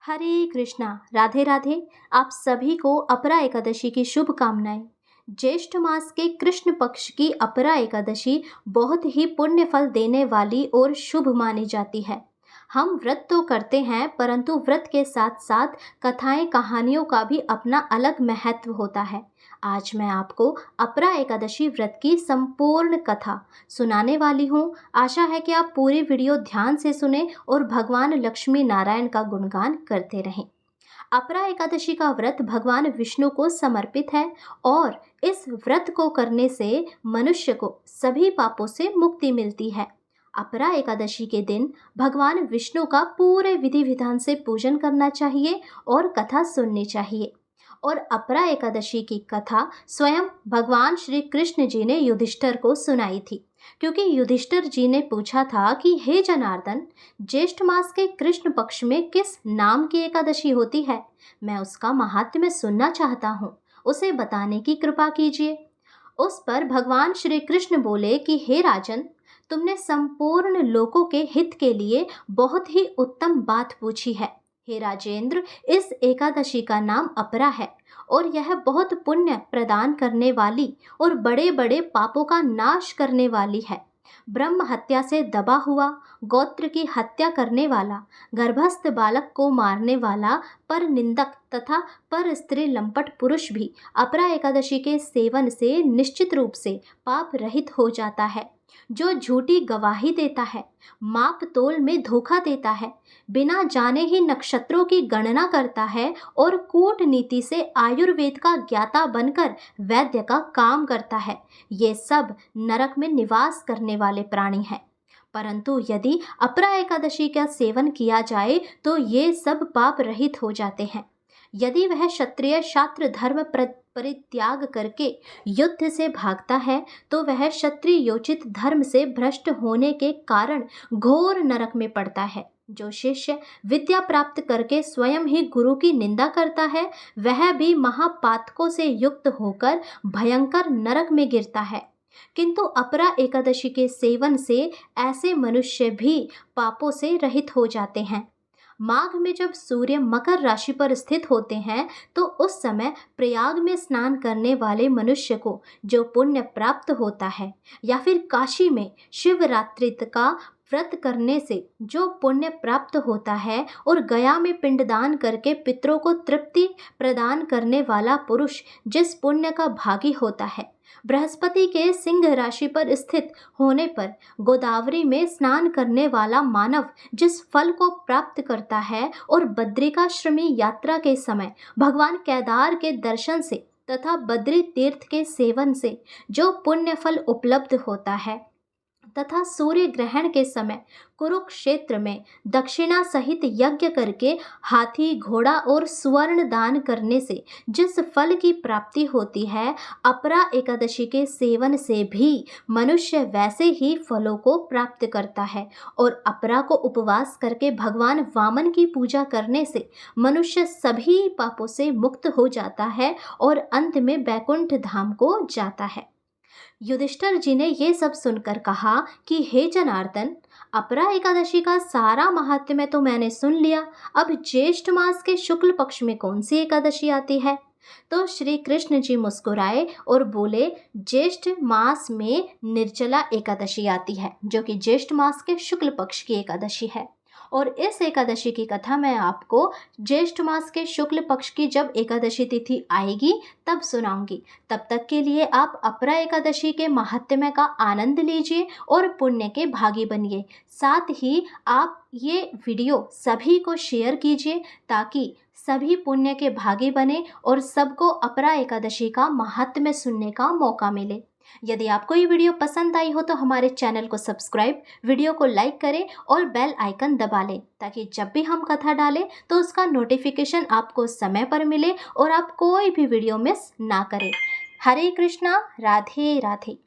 हरे कृष्णा। राधे राधे। आप सभी को अपरा एकादशी की शुभकामनाएं। ज्येष्ठ मास के कृष्ण पक्ष की अपरा एकादशी बहुत ही पुण्य फल देने वाली और शुभ मानी जाती है। हम व्रत तो करते हैं, परंतु व्रत के साथ साथ कथाएं कहानियों का भी अपना अलग महत्व होता है। आज मैं आपको अपरा एकादशी व्रत की संपूर्ण कथा सुनाने वाली हूँ। आशा है कि आप पूरी वीडियो ध्यान से सुने और भगवान लक्ष्मी नारायण का गुणगान करते रहें। अपरा एकादशी का व्रत भगवान विष्णु को समर्पित है और इस व्रत को करने से मनुष्य को सभी पापों से मुक्ति मिलती है। अपरा एकादशी के दिन भगवान विष्णु का पूरे विधि विधान से पूजन करना चाहिए और कथा सुननी चाहिए। और अपरा एकादशी की कथा स्वयं भगवान श्री कृष्ण जी ने युधिष्ठिर को सुनाई थी, क्योंकि युधिष्ठिर जी ने पूछा था कि हे जनार्दन, ज्येष्ठ मास के कृष्ण पक्ष में किस नाम की एकादशी होती है? मैं उसका महात्म्य सुनना चाहता हूँ, उसे बताने की कृपा कीजिए। उस पर भगवान श्री कृष्ण बोले कि हे राजन, तुमने संपूर्ण लोकों के हित के लिए बहुत ही उत्तम बात पूछी है। हे राजेंद्र, इस एकादशी का नाम अपरा है और यह बहुत पुण्य प्रदान करने वाली और बड़े बड़े पापों का नाश करने वाली है। ब्रह्म हत्या से दबा हुआ, गोत्र की हत्या करने वाला, गर्भस्थ बालक को मारने वाला, पर निंदक तथा पर स्त्री लंपट पुरुष भी अपरा एकादशी के सेवन से निश्चित रूप से पाप रहित हो जाता है। जो झूठी गवाही देता है, माप तोल में धोखा देता है, बिना जाने ही नक्षत्रों की गणना करता है और कूटनीति से आयुर्वेद का ज्ञाता बनकर वैद्य का काम करता है, ये सब नरक में निवास करने वाले प्राणी हैं। परंतु यदि अपरा एकादशी का सेवन किया जाए तो ये सब पाप रहित हो जाते हैं। यदि वह क्षत्रिय शास्त्र धर्म परित्याग करके युद्ध से भागता है तो वह क्षत्रिय योचित धर्म से भ्रष्ट होने के कारण घोर नरक में पड़ता है। जो शिष्य विद्या प्राप्त करके स्वयं ही गुरु की निंदा करता है, वह भी महापातकों से युक्त होकर भयंकर नरक में गिरता है। किंतु अपरा एकादशी के सेवन से ऐसे मनुष्य भी पापों से रहित हो जाते हैं। माघ में जब सूर्य मकर राशि पर स्थित होते हैं तो उस समय प्रयाग में स्नान करने वाले मनुष्य को जो पुण्य प्राप्त होता है, या फिर काशी में शिवरात्रि का व्रत करने से जो पुण्य प्राप्त होता है, और गया में पिंडदान करके पितरों को तृप्ति प्रदान करने वाला पुरुष जिस पुण्य का भागी होता है, बृहस्पति के सिंह राशि पर स्थित होने पर गोदावरी में स्नान करने वाला मानव जिस फल को प्राप्त करता है, और बद्रिकाश्रमी यात्रा के समय भगवान केदार के दर्शन से तथा बद्री तीर्थ के सेवन से जो पुण्य फल उपलब्ध होता है, तथा सूर्य ग्रहण के समय कुरुक्षेत्र में दक्षिणा सहित यज्ञ करके हाथी, घोड़ा और सुवर्ण दान करने से जिस फल की प्राप्ति होती है, अपरा एकादशी के सेवन से भी मनुष्य वैसे ही फलों को प्राप्त करता है। और अपरा को उपवास करके भगवान वामन की पूजा करने से मनुष्य सभी पापों से मुक्त हो जाता है और अंत में वैकुंठ धाम को जाता है। युधिष्ठिर जी ने ये सब सुनकर कहा कि हे जनार्दन, अपरा एकादशी का सारा महात्म्य तो मैंने सुन लिया, अब ज्येष्ठ मास के शुक्ल पक्ष में कौन सी एकादशी आती है? तो श्री कृष्ण जी मुस्कुराए और बोले, ज्येष्ठ मास में निर्जला एकादशी आती है, जो कि ज्येष्ठ मास के शुक्ल पक्ष की एकादशी है। और इस एकादशी की कथा मैं आपको ज्येष्ठ मास के शुक्ल पक्ष की जब एकादशी तिथि आएगी तब सुनाऊंगी। तब तक के लिए आप अपरा एकादशी के महात्म्य का आनंद लीजिए और पुण्य के भागी बनिए। साथ ही आप ये वीडियो सभी को शेयर कीजिए ताकि सभी पुण्य के भागी बने और सबको अपरा एकादशी का महात्म्य सुनने का मौका मिले। यदि आपको ये वीडियो पसंद आई हो तो हमारे चैनल को सब्सक्राइब, वीडियो को लाइक करें और बेल आइकन दबा लें, ताकि जब भी हम कथा डालें तो उसका नोटिफिकेशन आपको समय पर मिले और आप कोई भी वीडियो मिस ना करें। हरे कृष्णा। राधे राधे।